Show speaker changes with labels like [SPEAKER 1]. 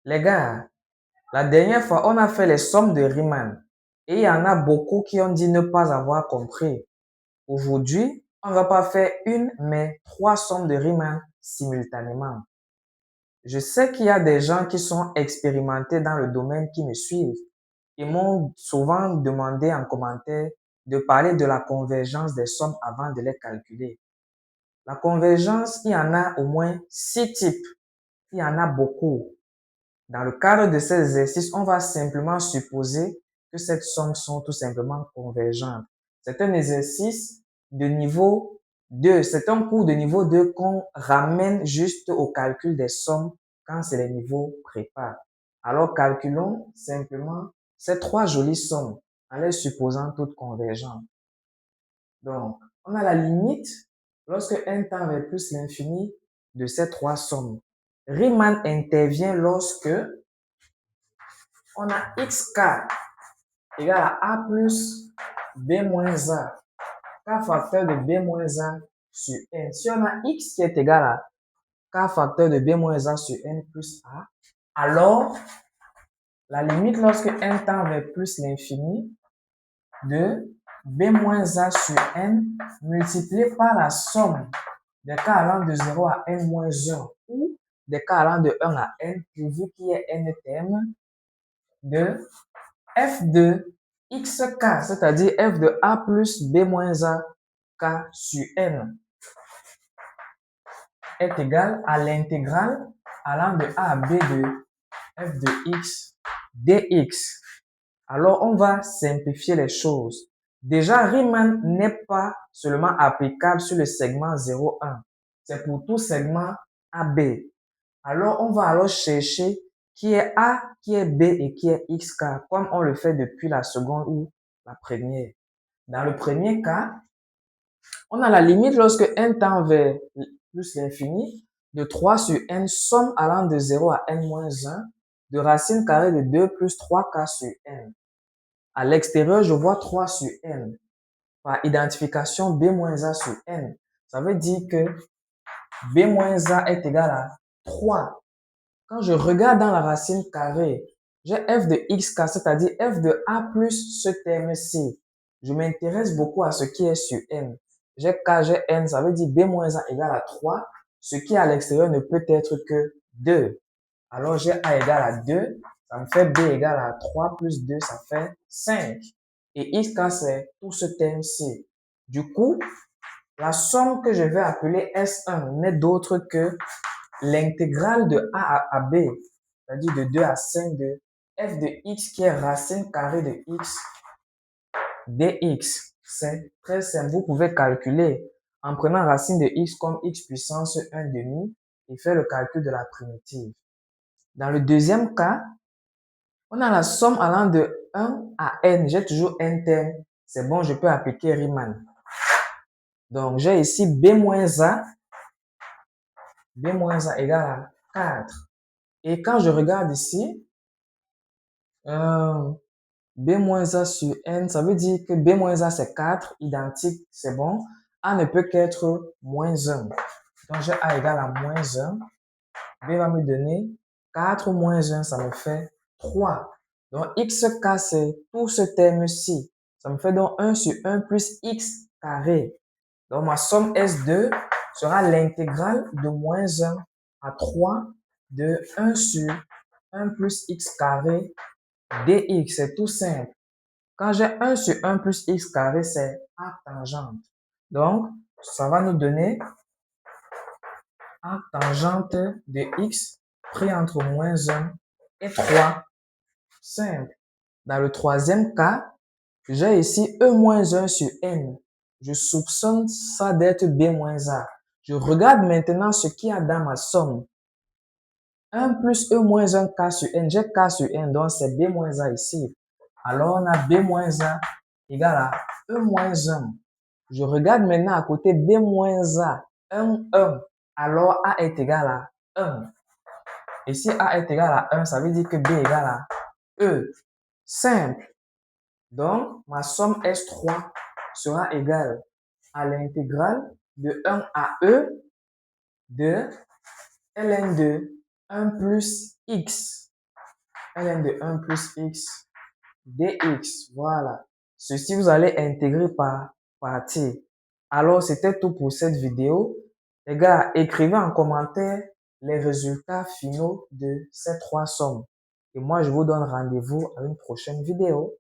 [SPEAKER 1] Les gars, la dernière fois, on a fait les sommes de Riemann et il y en a beaucoup qui ont dit ne pas avoir compris. Aujourd'hui, on ne va pas faire une, mais trois sommes de Riemann simultanément. Je sais qu'il y a des gens qui sont expérimentés dans le domaine qui me suivent et m'ont souvent demandé en commentaire de parler de la convergence des sommes avant de les calculer. La convergence, il y en a au moins 6 types. Il y en a beaucoup. Dans le cadre de ces exercices, on va simplement supposer que ces sommes sont tout simplement convergentes. C'est un exercice de niveau 2. C'est un cours de niveau 2 qu'on ramène juste au calcul des sommes quand c'est les niveaux prépa. Alors, calculons simplement ces trois jolies sommes en les supposant toutes convergentes. Donc, on a la limite lorsque n tend vers plus l'infini de ces trois sommes. Riemann intervient lorsque on a xk égale à a plus b moins a, k facteur de b moins a sur n. Si on a x qui est égal à k facteur de b moins a sur n plus a, alors la limite lorsque n tend vers plus l'infini de b moins a sur n multiplié par la somme des k allant de 0 à n moins 1 ou des k allant de 1 à n pourvu qu'il y ait n termes de f de xk, c'est-à-dire f de a plus b moins a k sur n est égal à l'intégrale allant de a à b de f de x dx. Alors, on va simplifier les choses. Déjà, Riemann n'est pas seulement applicable sur le segment 0,1. C'est pour tout segment AB. Alors, on va alors chercher qui est A, qui est B et qui est XK, comme on le fait depuis la seconde ou la première. Dans le premier cas, on a la limite lorsque n tend vers plus l'infini de 3 sur n, somme allant de 0 à n moins 1, de racine carrée de 2 plus 3k sur n. À l'extérieur, je vois 3 sur n. Par identification, b moins a sur n. Ça veut dire que b moins a est égal à 3. Quand je regarde dans la racine carrée, j'ai f de xk, c'est-à-dire f de a plus ce terme-ci. Je m'intéresse beaucoup à ce qui est sur n. J'ai k, j'ai n, ça veut dire b moins a égale à 3. Ce qui est à l'extérieur ne peut être que 2. Alors j'ai a égale à 2, ça me fait b égale à 3 plus 2, ça fait 5. Et xk, c'est tout ce terme-ci. Du coup, la somme que je vais appeler S1 n'est d'autre que l'intégrale de a à b, c'est-à-dire de 2 à 5 de f de x qui est racine carrée de x dx. C'est très simple. Vous pouvez calculer en prenant racine de x comme x puissance 1 demi et faire le calcul de la primitive. Dans le deuxième cas, on a la somme allant de 1 à n. J'ai toujours n terme. C'est bon, je peux appliquer Riemann. Donc, j'ai ici b moins a égale à 4. Et quand je regarde ici, b moins a sur n, ça veut dire que b moins a c'est 4, identique, c'est bon. A ne peut qu'être moins 1. Donc, j'ai a égale à moins 1. B va me donner 4 moins 1, ça me fait 3. Donc, xk, c'est tout ce terme-ci. Ça me fait donc 1 sur 1 plus x carré. Donc, ma somme S2 sera l'intégrale de moins 1 à 3 de 1 sur 1 plus x carré dx. C'est tout simple. Quand j'ai 1 sur 1 plus x carré, c'est arc tangente. Donc, ça va nous donner arc tangente de x pris entre moins 1 et 3. Simple. Dans le troisième cas, j'ai ici e moins 1 sur n. Je soupçonne ça d'être b moins a. Je regarde maintenant ce qu'il y a dans ma somme. 1 plus e moins 1 k sur n. J'ai k sur n, donc c'est b moins a ici. Alors, on a b moins a égale à e moins 1. Je regarde maintenant à côté b moins a, 1, 1. Alors, a est égal à 1. Et si a est égal à 1, ça veut dire que b est égal à e. Simple. Donc, ma somme S3 sera égale à l'intégrale de 1 à e de ln de 1 plus x ln de 1 plus x dx. Voilà. Ceci, vous allez intégrer par partie. Alors, c'était tout pour cette vidéo. Les gars, écrivez en commentaire les résultats finaux de ces trois sommes. Et moi, je vous donne rendez-vous à une prochaine vidéo.